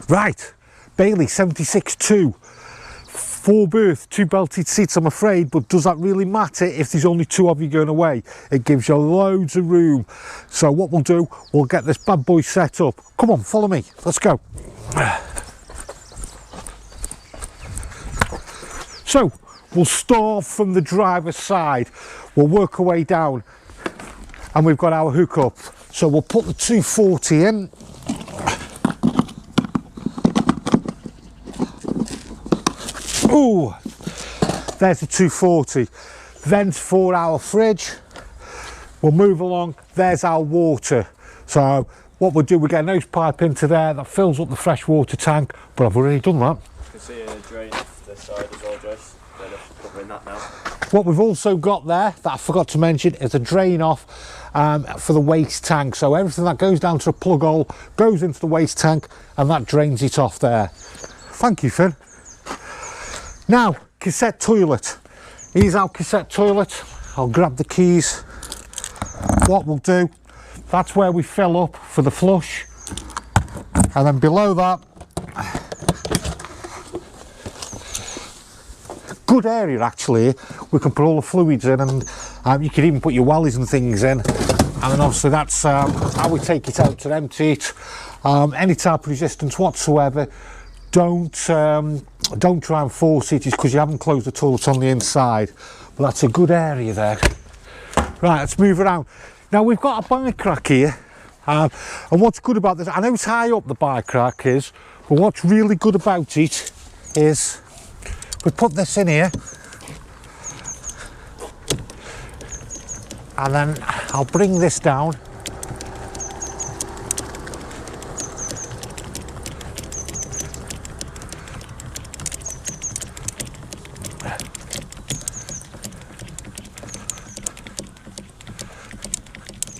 Right, Bailey 76.2. 4 berth, 2 belted seats, I'm afraid, but does that really matter if there's only 2 of you going away? It gives you loads of room. So what we'll do, we'll get this bad boy set up. Come on, follow me, let's go. So we'll start from the driver's side, we'll work our way down, and we've got our hookup. So we'll put the 240 in. Ooh, there's the 240. Then for our fridge, we'll move along, there's our water. So what we'll do, we'll get a nose pipe into there that fills up the fresh water tank, but I've already done that. You can see a drain off this side as well, Joyce. They're covering that now. What we've also got there, that I forgot to mention, is a drain off for the waste tank. So everything that goes down to a plug hole goes into the waste tank, and that drains it off there. Thank you, Finn. Now, cassette toilet. Here's our cassette toilet. I'll grab the keys. What we'll do, that's where we fill up for the flush. And then below that, good area actually. We can put all the fluids in, and you can even put your wellies and things in. And then obviously that's how we take it out to empty it. Any type of resistance whatsoever. Don't try and force it just because you haven't closed the toilet on the inside. But that's a good area there. Right, let's move around. Now we've got a bike rack here, and what's good about this, I know it's high up the bike rack is, but what's really good about it is we put this in here, and then I'll bring this down.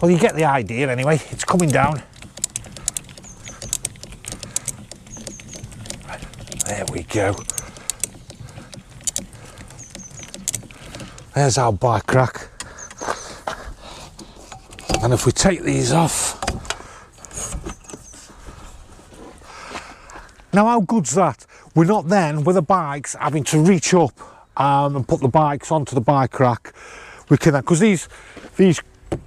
Well, you get the idea anyway, it's coming down. There we go. There's our bike rack. And if we take these off. Now how good's that? We're not then, with the bikes, having to reach up and put the bikes onto the bike rack. We can, because these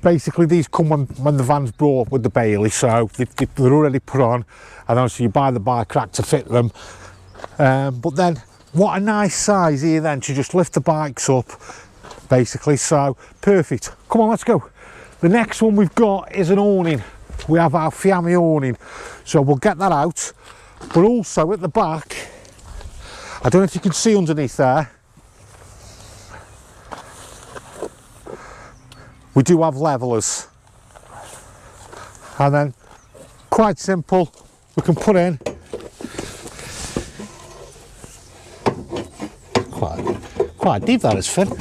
basically these come when the van's brought with the Bailey, so they're already put on, and obviously you buy the bike rack to fit them. But then what a nice size here then to just lift the bikes up basically, so perfect. Come on, let's go. The next one we've got is an awning. We have our Fiamme awning, so we'll get that out. But also at the back, I don't know if you can see underneath there, we do have levelers, and then quite simple, we can put in quite deep that is, Finn,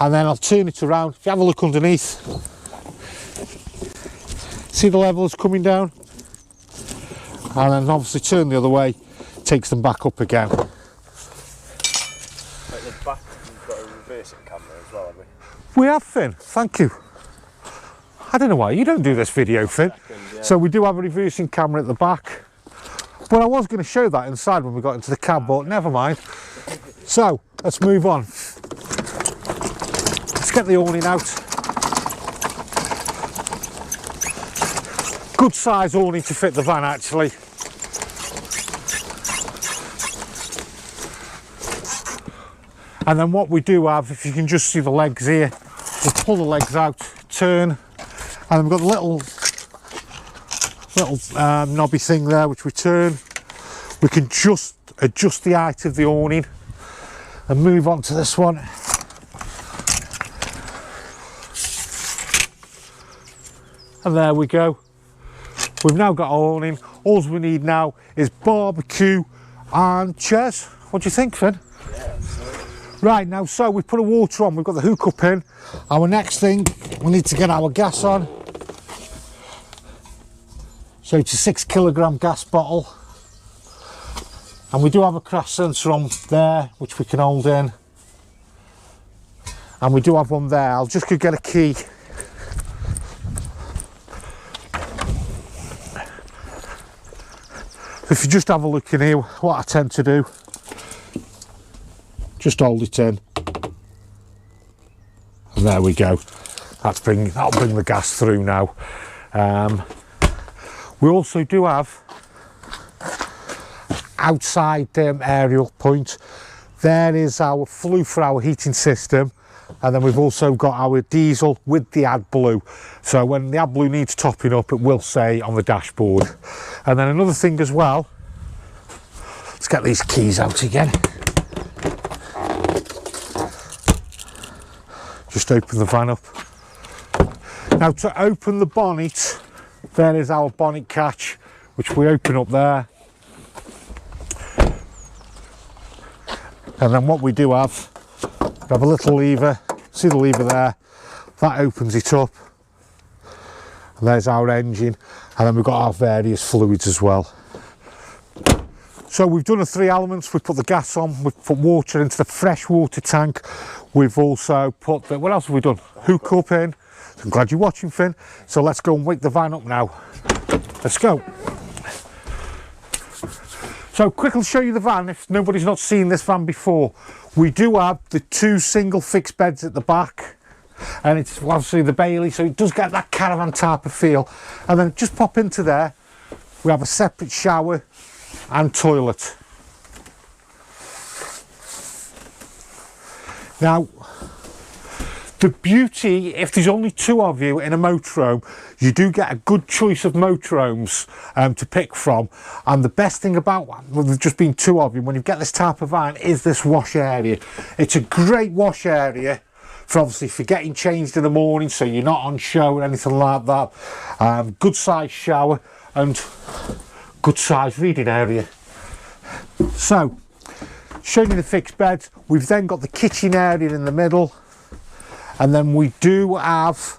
and then I'll turn it around. If you have a look underneath, see the levelers coming down, and then obviously turn the other way, takes them back up again. At the back we've got a reversing camera as well, haven't we? We have, Finn, thank you. I don't know why you don't do this video, Finn. Yeah. So we do have a reversing camera at the back. But I was going to show that inside when we got into the cab, but never mind. So, let's move on. Let's get the awning out. Good size awning to fit the van, actually. And then what we do have, if you can just see the legs here, we'll pull the legs out, turn, and we've got the little knobby thing there which we turn. We can just adjust the height of the awning and move on to this one. And there we go. We've now got our awning. All we need now is barbecue and chairs. What do you think, Finn? Yeah, right, now, so we've put a water on, we've got the hookup in. Our next thing, we need to get our gas on. So it's a 6 kilogram gas bottle. And we do have a crash sensor on there, which we can hold in. And we do have one there. I'll just go get a key. If you just have a look in here, what I tend to do, just hold it in, and there we go. That'll bring the gas through now. We also do have outside aerial point. There is our flue for our heating system, and then we've also got our diesel with the AdBlue. So when the AdBlue needs topping up, it will say on the dashboard. And then another thing as well, let's get these keys out again. Just open the van up. Now to open the bonnet, there is our bonnet catch, which we open up there. And then what we do have, we have a little lever, see the lever there, that opens it up. And there's our engine, and then we've got our various fluids as well. So we've done the 3 elements. We've put the gas on, we've put water into the fresh water tank. We've also put the, what else have we done? Hook up in. I'm glad you're watching, Finn. So let's go and wake the van up now. Let's go. So quickly show you the van if nobody's not seen this van before. We do have the 2 single fixed beds at the back, and it's obviously the Bailey, so it does get that caravan type of feel. And then just pop into there, we have a separate shower and toilet. Now, the beauty, if there's only 2 of you in a motorhome, you do get a good choice of motorhomes to pick from. And the best thing about, well, there's just being 2 of you, when you get this type of van, is this wash area. It's a great wash area for obviously for getting changed in the morning, so you're not on show or anything like that. Good size shower and good size reading area. So, showing you the fixed beds, we've then got the kitchen area in the middle. And then we do have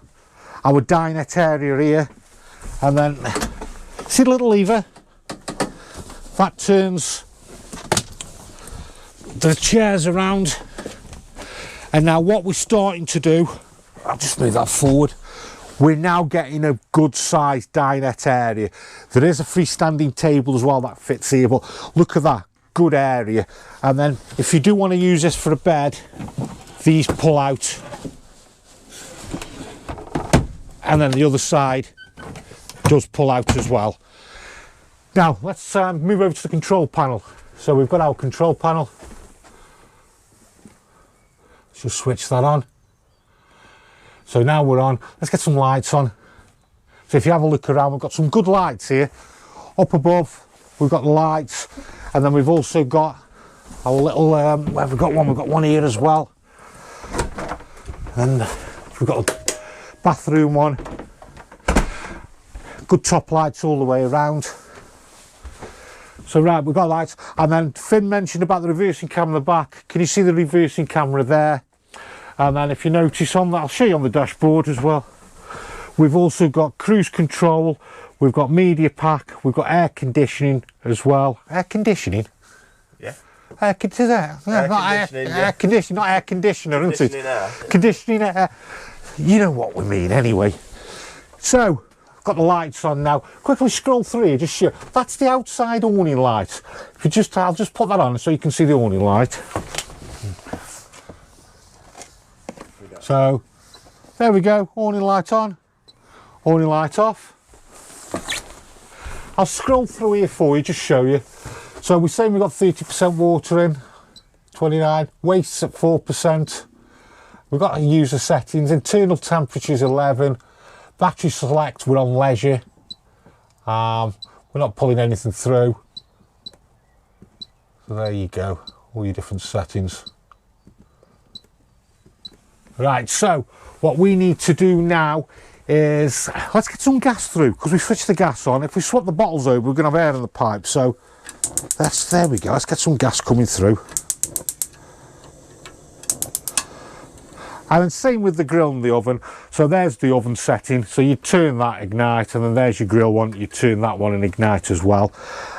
our dinette area here, and then see the little lever that turns the chairs around. And now what we're starting to do, I'll just move that forward, we're now getting a good sized dinette area. There is a freestanding table as well that fits here, but look at that, good area. And then if you do want to use this for a bed, these pull out. And then the other side does pull out as well. Now let's move over to the control panel. So we've got our control panel. Let's just switch that on. So now we're on. Let's get some lights on. So if you have a look around, we've got some good lights here. Up above, we've got the lights, and then we've also got our little. Where have we got one? We've got one here as well, and we've got a bathroom one. Good top lights all the way around. So right, we've got lights, and then Finn mentioned about the reversing camera in the back. Can you see the reversing camera there? And then if you notice on that, I'll show you on the dashboard as well. We've also got cruise control, we've got media pack, we've got air conditioning as well. Air conditioning? Yeah. Air conditioning, air conditioning, not air conditioner, isn't it? Air. Conditioning air. You know what we mean anyway. So, I've got the lights on now. Quickly scroll through here, just show. That's the outside awning light. If you just, I'll just put that on so you can see the awning light. So, there we go, awning light on, awning light off. I'll scroll through here for you, just show you. So we're saying we've got 30% water in, 29, waste's at 4%. We've got our user settings, internal temperature's 11, battery select, we're on leisure. We're not pulling anything through. So there you go, all your different settings. Right, so what we need to do now is, let's get some gas through, because we switched the gas on. If we swap the bottles over, we're going to have air in the pipe. So there we go, let's get some gas coming through. And then same with the grill and the oven. So there's the oven setting, so you turn that, ignite, and then there's your grill one, you turn that one and ignite as well.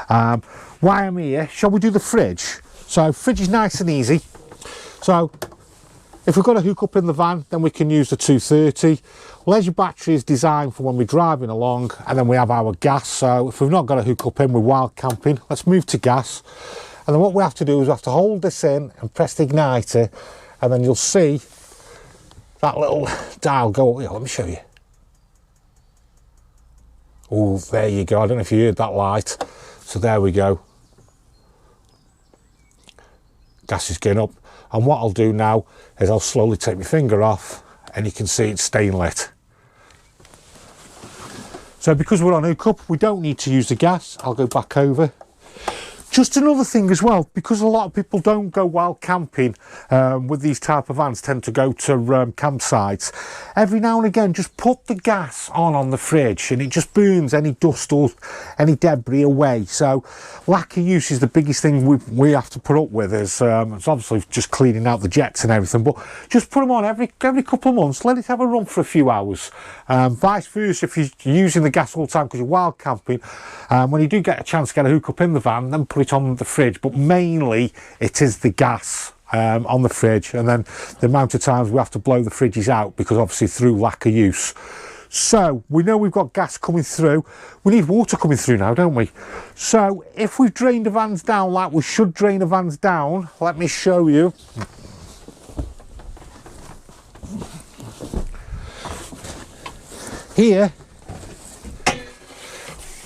While I'm here, shall we do the fridge? So fridge is nice and easy. So If we've got a hook up in the van, then we can use the 230. Leisure battery is designed for when we're driving along, and then we have our gas. So if we've not got a hook up in, we're wild camping. Let's move to gas. And then what we have to do is we have to hold this in and press the igniter, and then you'll see that little dial go up here. Let me show you. Oh, there you go. I don't know if you heard that light. So there we go. Gas is going up. And what I'll do now is I'll slowly take my finger off, and you can see it's staying lit. So because we're on hookup, we don't need to use the gas. I'll go back over. Just another thing as well, because a lot of people don't go wild camping with these type of vans, tend to go to campsites. Every now and again, just put the gas on the fridge, and it just burns any dust or any debris away. So lack of use is the biggest thing we have to put up with. Is it's obviously just cleaning out the jets and everything, but just put them on every couple of months. Let it have a run for a few hours. Vice versa, if you're using the gas all the time because you're wild camping, when you do get a chance to get a hookup in the van, then put it on the fridge. But mainly it is the gas on the fridge, and then the amount of times we have to blow the fridges out because obviously through lack of use. So we know we've got gas coming through. We need water coming through now, don't we? So if we've drained the vans down like we should drain the vans down, let me show you. Here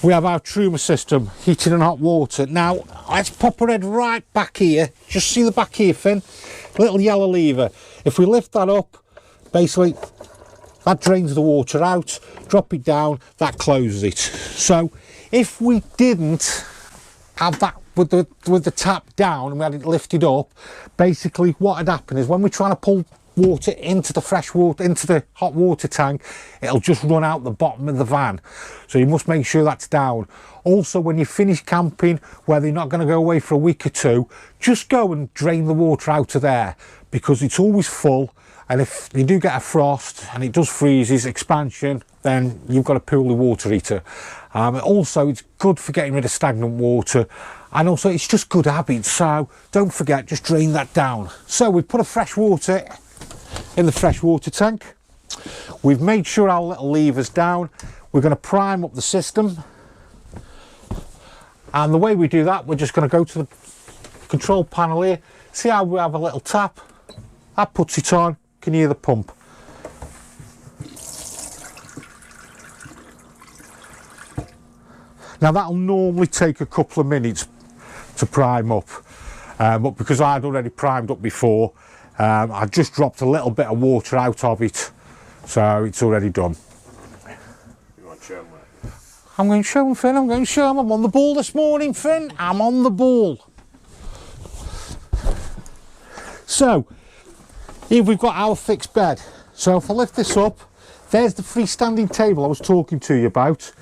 we have our Truma system, heating and hot water. Now let's pop our head right back here. Just see the back here, Finn, little yellow lever. If we lift that up, basically that drains the water out. Drop it down, that closes it. So if we didn't have that with the tap down and we had it lifted up, basically what had happened is when we're trying to pull water into the fresh water, into the hot water tank, it'll just run out the bottom of the van. So you must make sure that's down. Also, when you finish camping, whether you're not going to go away for a week or two, just go and drain the water out of there, because it's always full. And if you do get a frost and it does freezes, expansion, then you've got a poorly water heater. Also, it's good for getting rid of stagnant water, and also it's just good habits. So don't forget, just drain that down. So we put a fresh water in the fresh water tank. We've made sure our little lever's down. We're going to prime up the system, and the way we do that, we're just going to go to the control panel here. See how we have a little tap? That puts it on. Can you hear the pump? Now that'll normally take a couple of minutes to prime up, but because I'd already primed up before, I just dropped a little bit of water out of it, so it's already done. You want to show them where? I'm going to show them, Finn. I'm going to show them. I'm on the ball this morning, Finn. I'm on the ball. So here we've got our fixed bed. So if I lift this up, there's the freestanding table I was talking to you about.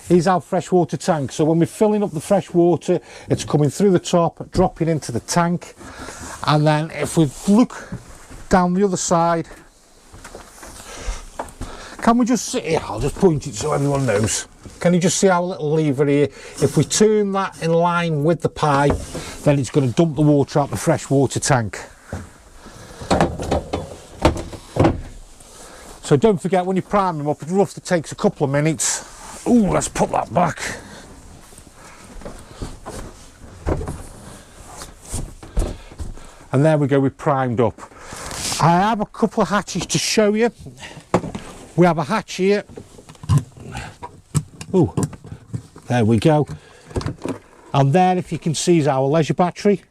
Here's our freshwater tank. So when we're filling up the fresh water, it's coming through the top, dropping into the tank. And then if we look down the other side, can we just see, yeah, I'll just point it so everyone knows. Can you just see our little lever here? If we turn that in line with the pipe, then it's going to dump the water out the freshwater tank. So don't forget, when you prime them up, it roughly takes a couple of minutes. Ooh, let's put that back. And there we go, we're primed up. I have a couple of hatches to show you. We have a hatch here. Ooh, there we go. And there, if you can see, is our leisure battery.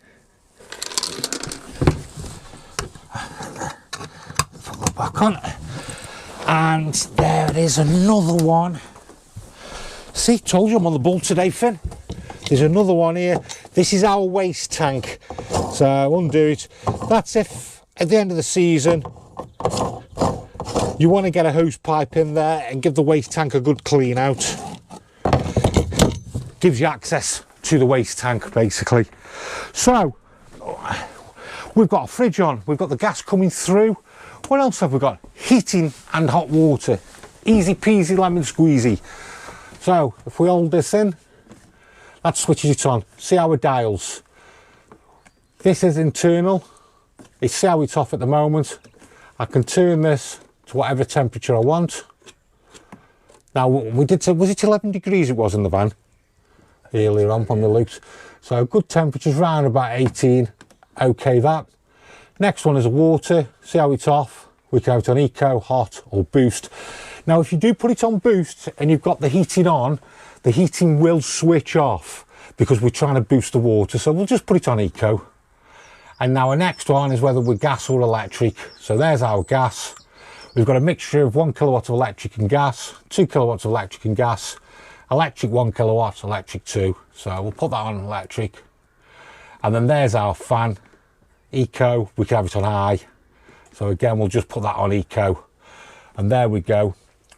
Put that back on. And there is another one. See, told you I'm on the ball today, Finn. There's another one here. This is our waste tank. So undo it. That's if at the end of the season you want to get a hose pipe in there and give the waste tank a good clean out. Gives you access to the waste tank, basically. So we've got a fridge on, we've got the gas coming through. What else have we got? Heating and hot water. Easy peasy lemon squeezy. So if we hold this in, that switches it on. See our dials. This is internal. You see how it's off at the moment. I can turn this to whatever temperature I want. Now we did say, was it 11 degrees it was in the van earlier on when we looked? So good temperatures round about 18. Okay, that. Next one is water. See how it's off. We can have it on eco, hot or boost. Now if you do put it on boost and you've got the heating on, the heating will switch off because we're trying to boost the water. So we'll just put it on eco. And now our next one is whether we're gas or electric. So there's our gas. We've got a mixture of 1 kilowatt of electric and gas, 2 kilowatts of electric and gas, electric 1 kilowatt, electric 2. So we'll put that on electric. And then there's our fan, eco, we can have it on high. So again, we'll just put that on eco. And there we go.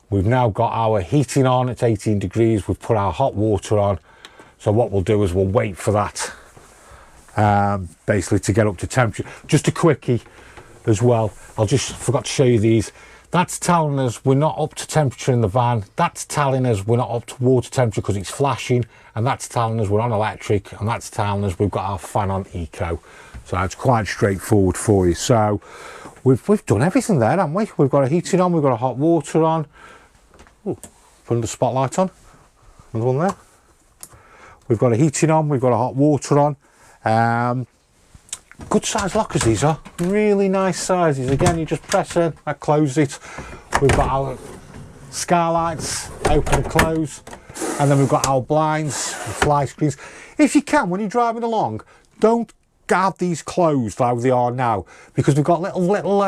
We've now got our heating on, it's 18 degrees. We've put our hot water on. So what we'll do is we'll wait for that, basically to get up to temperature. Just a quickie as well. I just forgot to show you these. That's telling us we're not up to temperature in the van. That's telling us we're not up to water temperature because it's flashing. And that's telling us we're on electric. And that's telling us we've got our fan on eco. So it's quite straightforward for you. So we've done everything there, haven't we? We've got a heating on, we've got a hot water on. Ooh, putting the spotlight on. Another one there. We've got a heating on, we've got a hot water on. Good size lockers these are, really nice sizes. Again, you just press in, that closes it. We've got our skylights, open and close, and then we've got our blinds and fly screens. If you can, when you're driving along, don't have these closed like they are now, because we've got little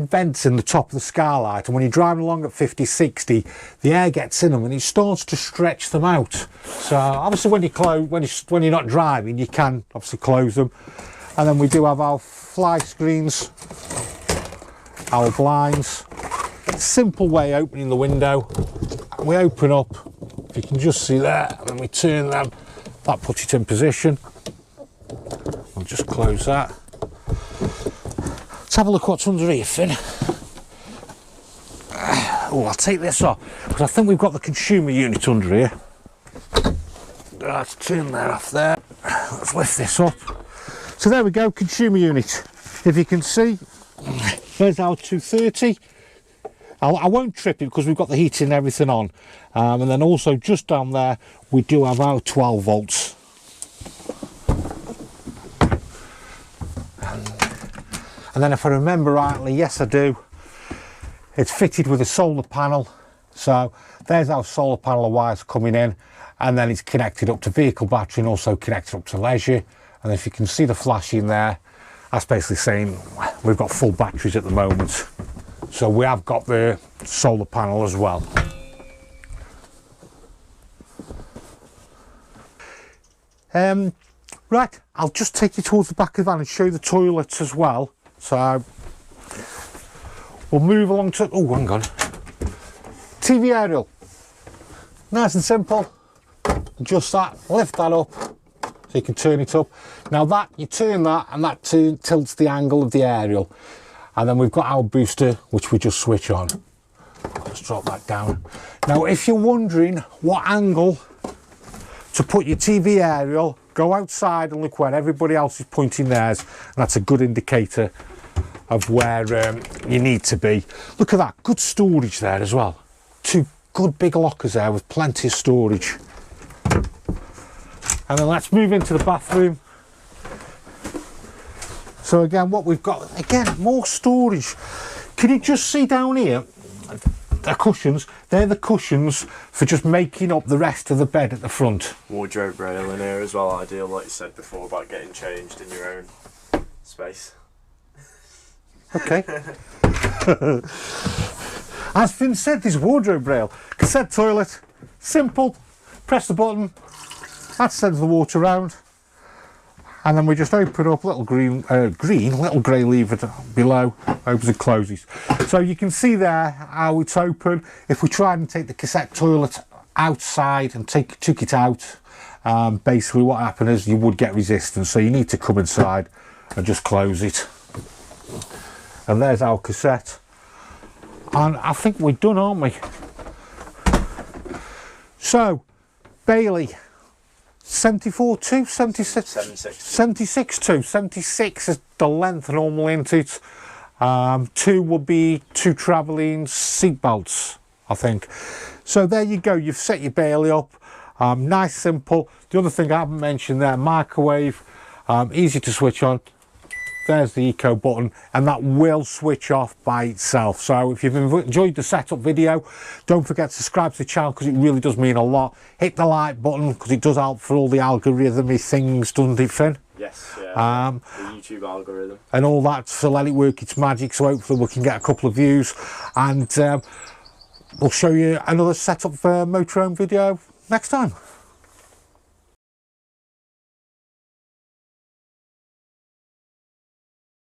vents in the top of the skylight, and when you're driving along at 50, 60, the air gets in them and it starts to stretch them out. So obviously when you're not driving, you can obviously close them. And then we do have our fly screens, our blinds. Simple way opening the window. We open up, if you can just see there, and then we turn them. That puts it in position. I'll just close that. Let's have a look what's under here, Finn. Oh, I'll take this off, because I think we've got the consumer unit under here. Let's turn that off there. Let's lift this up. So there we go, consumer unit. If you can see, there's our 230. I won't trip it because we've got the heating and everything on. And then also just down there, we do have our 12 volts. And then if I remember rightly, yes I do, it's fitted with a solar panel. So there's our solar panel of wires coming in, and then it's connected up to vehicle battery and also connected up to leisure. And if you can see the flashing there, that's basically saying we've got full batteries at the moment. So we have got the solar panel as well. Right, I'll just take you towards the back of the van and show you the toilets as well. So we'll move along to, oh hang on, TV aerial. Nice and simple, just that, lift that up. So you can turn it up. Now that, you turn that and that tilts the angle of the aerial. And then we've got our booster, which we just switch on. Let's drop that down. Now, if you're wondering what angle to put your TV aerial, go outside and look where everybody else is pointing theirs. And that's a good indicator of where you need to be. Look at that, good storage there as well. Two good big lockers there with plenty of storage. And then let's move into the bathroom. So again, what we've got, again, more storage. Can you just see down here, the cushions? They're the cushions for just making up the rest of the bed at the front. Wardrobe rail in here as well, ideal, like you said before, about getting changed in your own space. Okay. As Finn said, this wardrobe rail, cassette toilet, simple, press the button, that sends the water around, and then we just open up, little little grey lever below, opens and closes. So you can see there how it's open. If we tried and take the cassette toilet outside and took it out, basically what happened is you would get resistance, so you need to come inside and just close it. And there's our cassette, and I think we're done, aren't we? So Bailey, 74.2, 76, 76.2, 76 is the length normally, isn't it? 2 will be 2 travelling seat belts, I think. So there you go, you've set your bailey up. Nice, simple. The other thing I haven't mentioned there, microwave, easy to switch on. There's the eco button, and that will switch off by itself. So if you've enjoyed the setup video, don't forget to subscribe to the channel, because it really does mean a lot. Hit the like button, because it does help for all the algorithmy things, doesn't it, Finn? Yes, yeah. The YouTube algorithm. And all that to let it work its magic, so hopefully we can get a couple of views, and we'll show you another setup for motorhome video next time.